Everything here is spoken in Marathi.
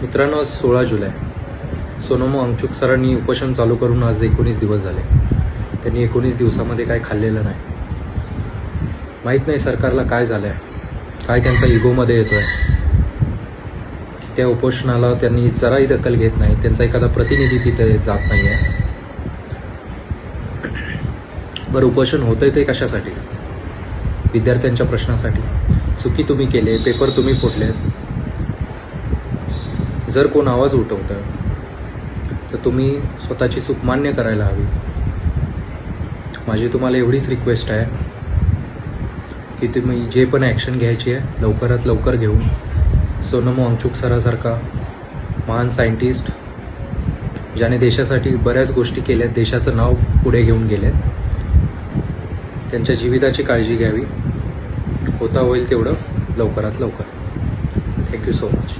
मित्रांनो, आज 16 जुलै. सोनम वांगचुक सरांनी उपोषण चालू करून आज 19 दिवस झाले. त्यांनी 19 दिवसामध्ये काय खाल्लेलं नाही. माहीत नाही सरकारला काय झालं आहे, काय त्यांचा इगोमध्ये येतो आहे. त्या उपोषणाला त्यांनी जराही दखल घेत नाही. त्यांचा एखादा प्रतिनिधी तिथे जात नाही आहे. बरं, उपोषण होतंय ते कशासाठी? विद्यार्थ्यांच्या प्रश्नासाठी. चुकी तुम्ही केले, पेपर तुम्ही फोडलेत. जर कोण आवाज उठवतं तर तुम्ही स्वतःची चूक मान्य करायला हवी. माझी तुम्हाला एवढीच रिक्वेस्ट आहे की तुम्ही जे पण ॲक्शन घ्यायची आहे लवकरात लवकर घेऊन सोनम वांगचुक सरासारखा महान सायंटिस्ट, ज्याने देशासाठी बऱ्याच गोष्टी केल्यात, देशाचं नाव पुढे घेऊन गेले, त्यांच्या जीविताची काळजी घ्यावी. होता होईल तेवढं लवकरात लवकर. Thank you so much.